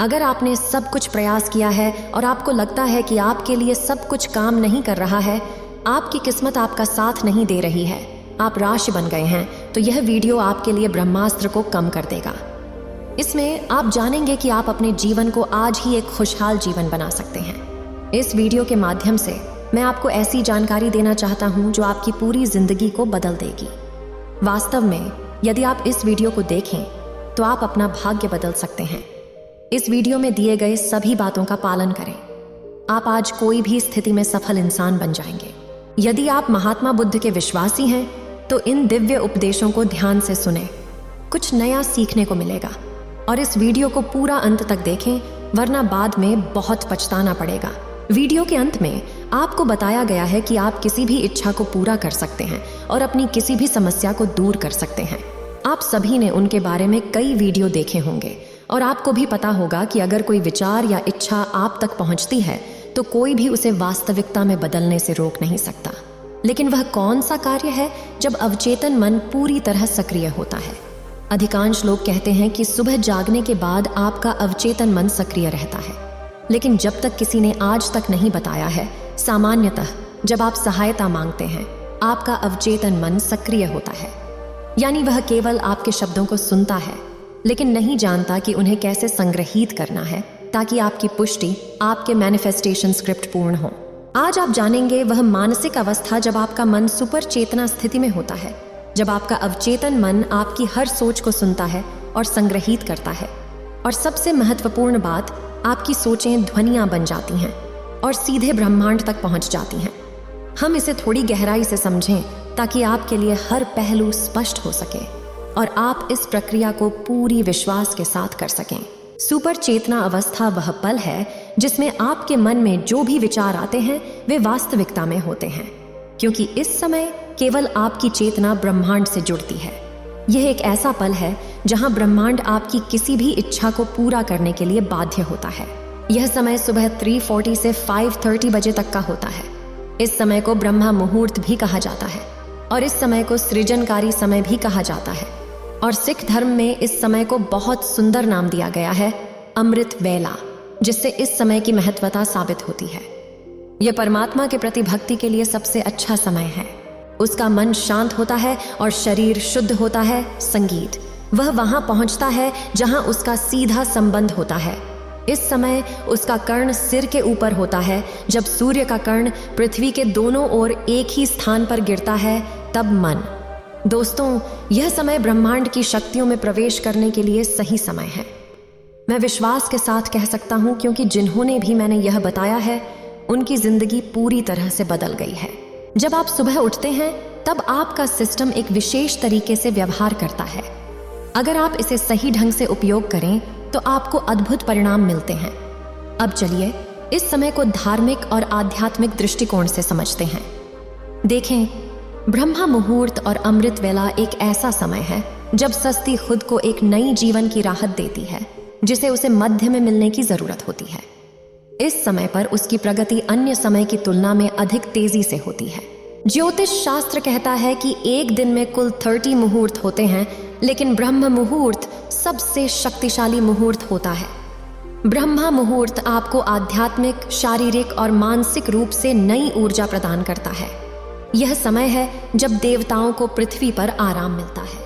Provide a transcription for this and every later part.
अगर आपने सब कुछ प्रयास किया है और आपको लगता है कि आपके लिए सब कुछ काम नहीं कर रहा है, आपकी किस्मत आपका साथ नहीं दे रही है, आप राशि बन गए हैं, तो यह वीडियो आपके लिए ब्रह्मास्त्र को कम कर देगा। इसमें आप जानेंगे कि आप अपने जीवन को आज ही एक खुशहाल जीवन बना सकते हैं। इस वीडियो के माध्यम से मैं आपको ऐसी जानकारी देना चाहता हूं जो आपकी पूरी जिंदगी को बदल देगी। वास्तव में यदि आप इस वीडियो को देखें तो आप अपना भाग्य बदल सकते हैं। इस वीडियो में दिए गए सभी बातों का पालन करें, आप आज कोई भी स्थिति में सफल इंसान बन जाएंगे। यदि आप महात्मा बुद्ध के विश्वासी हैं तो इन दिव्य उपदेशों को ध्यान से सुनें, कुछ नया सीखने को मिलेगा। और इस वीडियो को पूरा अंत तक देखें, वरना बाद में बहुत पछताना पड़ेगा। वीडियो के अंत में आपको बताया गया है कि आप किसी भी इच्छा को पूरा कर सकते हैं और अपनी किसी भी समस्या को दूर कर सकते हैं। आप सभी ने उनके बारे में कई वीडियो देखे होंगे और आपको भी पता होगा कि अगर कोई विचार या इच्छा आप तक पहुंचती है तो कोई भी उसे वास्तविकता में बदलने से रोक नहीं सकता। लेकिन वह कौन सा कार्य है जब अवचेतन मन पूरी तरह सक्रिय होता है? अधिकांश लोग कहते हैं कि सुबह जागने के बाद आपका अवचेतन मन सक्रिय रहता है, लेकिन जब तक किसी ने आज तक नहीं बताया है, सामान्यतः जब आप सहायता मांगते हैं आपका अवचेतन मन सक्रिय होता है। यानी वह केवल आपके शब्दों को सुनता है लेकिन नहीं जानता कि उन्हें कैसे संग्रहित करना है ताकि आपकी पुष्टि, आपके मैनिफेस्टेशन स्क्रिप्ट पूर्ण हो। आज आप जानेंगे वह मानसिक अवस्था जब आपका मन सुपर चेतना स्थिति में होता है, जब आपका अवचेतन मन आपकी हर सोच को सुनता है और संग्रहित करता है। और सबसे महत्वपूर्ण बात, आपकी सोचें ध्वनियां बन जाती हैं और सीधे ब्रह्मांड तक पहुंच जाती हैं। हम इसे थोड़ी गहराई से समझें ताकि आपके लिए हर पहलू स्पष्ट हो सके और आप इस प्रक्रिया को पूरी विश्वास के साथ कर सकें। सुपर चेतना अवस्था वह पल है जिसमें आपके मन में जो भी विचार आते हैं वे वास्तविकता में होते हैं, क्योंकि इस समय केवल आपकी चेतना ब्रह्मांड से जुड़ती है। यह एक ऐसा पल है जहां ब्रह्मांड आपकी किसी भी इच्छा को पूरा करने के लिए बाध्य होता है। यह समय सुबह 3:40 से 5:30 बजे तक का होता है। इस समय को ब्रह्मा मुहूर्त भी कहा जाता है और इस समय को सृजनकारी समय भी कहा जाता है। और सिख धर्म में इस समय को बहुत सुंदर नाम दिया गया है, अमृत वेला, जिससे इस समय की महत्वता साबित होती है। यह परमात्मा के प्रति भक्ति के लिए सबसे अच्छा समय है। उसका मन शांत होता है और शरीर शुद्ध होता है। संगीत, वह वहां पहुंचता है जहां उसका सीधा संबंध होता है। इस समय उसका कर्ण सिर के ऊपर होता है। जब सूर्य का कर्ण पृथ्वी के दोनों ओर एक ही स्थान पर गिरता है तब मन। दोस्तों, यह समय ब्रह्मांड की शक्तियों में प्रवेश करने के लिए सही समय है। मैं विश्वास के साथ कह सकता हूं, क्योंकि जिन्होंने भी मैंने यह बताया है उनकी जिंदगी पूरी तरह से बदल गई है। जब आप सुबह उठते हैं तब आपका सिस्टम एक विशेष तरीके से व्यवहार करता है। अगर आप इसे सही ढंग से उपयोग करें तो आपको अद्भुत परिणाम मिलते हैं। अब चलिए इस समय को धार्मिक और आध्यात्मिक दृष्टिकोण से समझते हैं। देखें, ब्रह्मा मुहूर्त और अमृत वेला एक ऐसा समय है जब सस्ती खुद को एक नई जीवन की राहत देती है जिसे उसे मध्य में मिलने की जरूरत होती है। इस समय पर उसकी प्रगति अन्य समय की तुलना में अधिक तेजी से होती है। ज्योतिष शास्त्र कहता है कि एक दिन में कुल 30 मुहूर्त होते हैं, लेकिन ब्रह्म मुहूर्त सबसे शक्तिशाली मुहूर्त होता है। ब्रह्मा मुहूर्त आपको आध्यात्मिक, शारीरिक और मानसिक रूप से नई ऊर्जा प्रदान करता है। यह समय है जब देवताओं को पृथ्वी पर आराम मिलता है।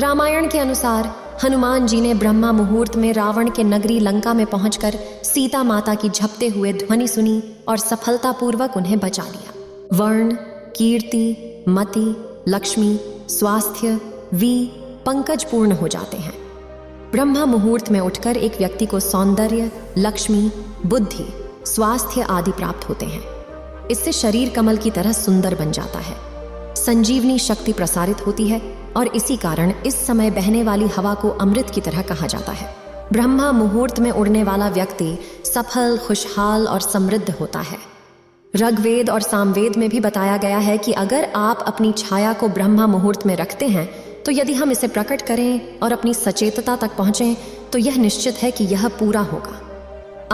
रामायण के अनुसार हनुमान जी ने ब्रह्मा मुहूर्त में रावण के नगरी लंका में पहुंचकर सीता माता की झपते हुए ध्वनि सुनी और सफलतापूर्वक उन्हें बचा लिया। वर्ण, कीर्ति, मति, लक्ष्मी, स्वास्थ्य, पंकज पूर्ण हो जाते हैं। ब्रह्मा मुहूर्त में उठकर एक व्यक्ति को सौंदर्य, लक्ष्मी, बुद्धि, स्वास्थ्य आदि प्राप्त होते हैं। इससे शरीर कमल की तरह सुंदर बन जाता है। संजीवनी शक्ति प्रसारित होती है और इसी कारण इस समय बहने वाली हवा को अमृत की तरह कहा जाता है। ब्रह्मा मुहूर्त में उड़ने वाला व्यक्ति सफल, खुशहाल और समृद्ध होता है। ऋग्वेद और सामवेद में भी बताया गया है कि अगर आप अपनी छाया को ब्रह्मा मुहूर्त में रखते हैं तो यदि हम इसे प्रकट करें और अपनी सचेतता तक पहुंचें तो यह निश्चित है कि यह पूरा होगा।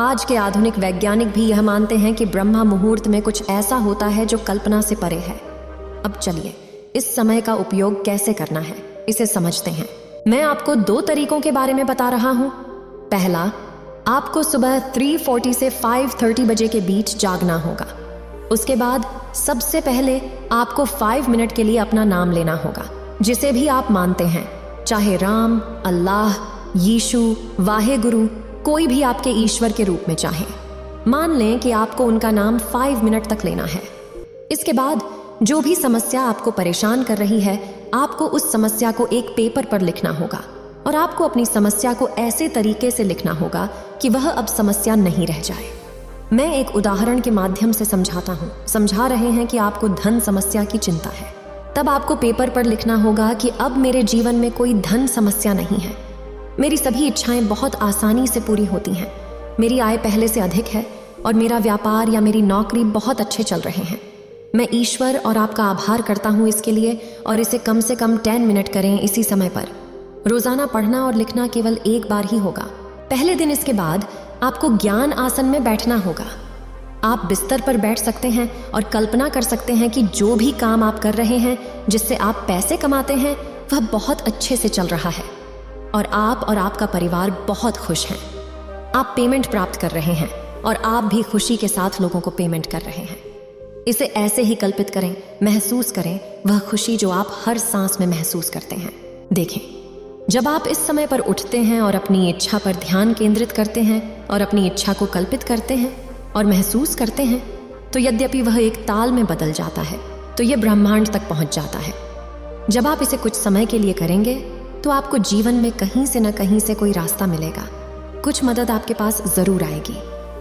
आज के आधुनिक वैज्ञानिक भी यह मानते हैं कि ब्रह्मा मुहूर्त में कुछ ऐसा होता है जो कल्पना से परे है। अब चलिए इस समय का उपयोग कैसे करना है इसे समझते हैं। मैं आपको 2 तरीकों के बारे में बता रहा हूं। पहला, आपको सुबह 3:40 से 5:30 बजे के बीच जागना होगा। उसके बाद सबसे पहले आपको 5 मिनट के लिए अपना नाम लेना होगा, जिसे भी आप मानते हैं, चाहे राम, अल्लाह, यीशु, वाहेगुरु, कोई भी आपके ईश्वर के रूप में चाहे। मान लें कि आपको उनका नाम 5 मिनट तक लेना है। इसके बाद जो भी समस्या आपको परेशान कर रही है, आपको उस समस्या को एक पेपर पर लिखना होगा और आपको अपनी समस्या को ऐसे तरीके से लिखना होगा कि वह अब समस्या नहीं रह जाए। मैं एक उदाहरण के माध्यम से समझाता हूँ। समझा रहे हैं कि आपको धन समस्या की चिंता है, तब आपको पेपर पर लिखना होगा कि अब मेरे जीवन में कोई धन समस्या नहीं है। मेरी सभी इच्छाएं बहुत आसानी से पूरी होती हैं। मेरी आय पहले से अधिक है और मेरा व्यापार या मेरी नौकरी बहुत अच्छे चल रहे हैं। मैं ईश्वर और आपका आभार करता हूँ इसके लिए, और इसे कम से कम 10 मिनट करें इसी समय पर। रोजाना पढ़ना और लिखना केवल एक बार ही होगा। पहले दिन इसके बाद आपको ज्ञान आसन में बैठना होगा। आप बिस्तर पर बैठ सकते हैं और कल्पना कर सकते हैं कि जो भी काम आप कर रहे हैं, जिससे आप पैसे कमाते हैं, वह बहुत अच्छे से चल रहा है और आप और आपका परिवार बहुत खुश हैं। आप पेमेंट प्राप्त कर रहे हैं और आप भी खुशी के साथ लोगों को पेमेंट कर रहे हैं। इसे ऐसे ही कल्पित करें, महसूस करें वह खुशी जो आप हर सांस में महसूस करते हैं। देखें, जब आप इस समय पर उठते हैं और अपनी इच्छा पर ध्यान केंद्रित करते हैं और अपनी इच्छा को कल्पित करते हैं और महसूस करते हैं, तो यद्यपि वह एक ताल में बदल जाता है, तो यह ब्रह्मांड तक पहुंच जाता है। जब आप इसे कुछ समय के लिए करेंगे तो आपको जीवन में कहीं से न कहीं से कोई रास्ता मिलेगा। कुछ मदद आपके पास जरूर आएगी।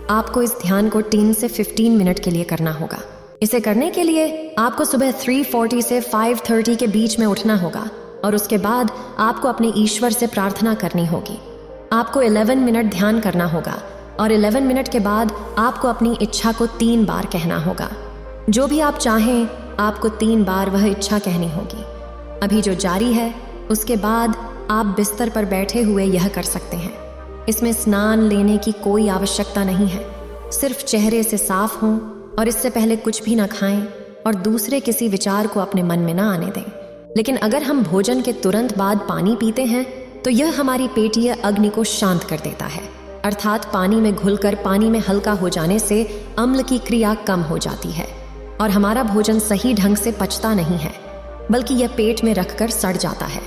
आपको इस ध्यान को 10 से 15 मिनट के लिए करना होगा। इसे करने के लिए आपको सुबह 3:40 से 5:30 के बीच में उठना होगा और उसके बाद आपको अपने ईश्वर से प्रार्थना करनी होगी। आपको 11 मिनट ध्यान करना होगा और 11 मिनट के बाद आपको अपनी इच्छा को 3 बार कहना होगा। जो भी आप चाहें, आपको 3 बार वह इच्छा कहनी होगी। अभी जो जारी है, उसके बाद आप बिस्तर पर बैठे हुए यह कर सकते हैं। इसमें स्नान लेने की कोई आवश्यकता नहीं है। सिर्फ चेहरे से साफ हों और इससे पहले कुछ भी ना खाएं और दूसरे किसी विचार को अपने मन में ना आने दें। लेकिन अगर हम भोजन के तुरंत बाद पानी पीते हैं तो यह हमारी पेटीय अग्नि को शांत कर देता है। अर्थात पानी में घुलकर पानी में हल्का हो जाने से अम्ल की क्रिया कम हो जाती है और हमारा भोजन सही ढंग से पचता नहीं है, बल्कि यह पेट में रखकर सड़ जाता है।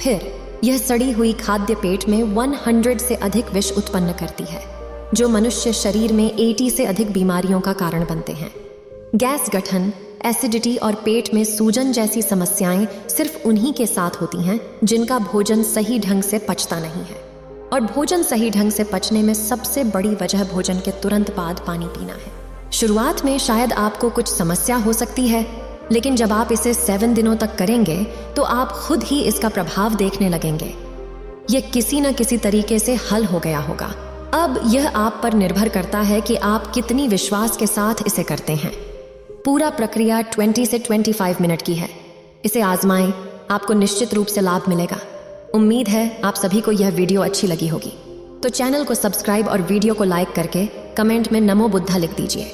फिर यह सड़ी हुई खाद्य पेट में 100 से अधिक विष उत्पन्न करती है, जो मनुष्य शरीर में 80 से अधिक बीमारियों का कारण बनते हैं। गैस गठन, एसिडिटी और पेट में सूजन जैसी समस्याएं सिर्फ उन्हीं के साथ होती हैं जिनका भोजन सही ढंग से पचता नहीं है। और भोजन सही ढंग से पचने में सबसे बड़ी वजह भोजन के तुरंत बाद पानी पीना है। शुरुआत में शायद आपको कुछ समस्या हो सकती है, लेकिन जब आप इसे 7 दिनों तक करेंगे तो आप खुद ही इसका प्रभाव देखने लगेंगे। यह किसी न किसी तरीके से हल हो गया होगा। अब यह आप पर निर्भर करता है कि आप कितनी विश्वास के साथ इसे करते हैं। पूरा प्रक्रिया 20 से 25 मिनट की है। इसे आजमाएं, आपको निश्चित रूप से लाभ मिलेगा। उम्मीद है आप सभी को यह वीडियो अच्छी लगी होगी। तो चैनल को सब्सक्राइब और वीडियो को लाइक करके कमेंट में नमो बुद्धा लिख दीजिए।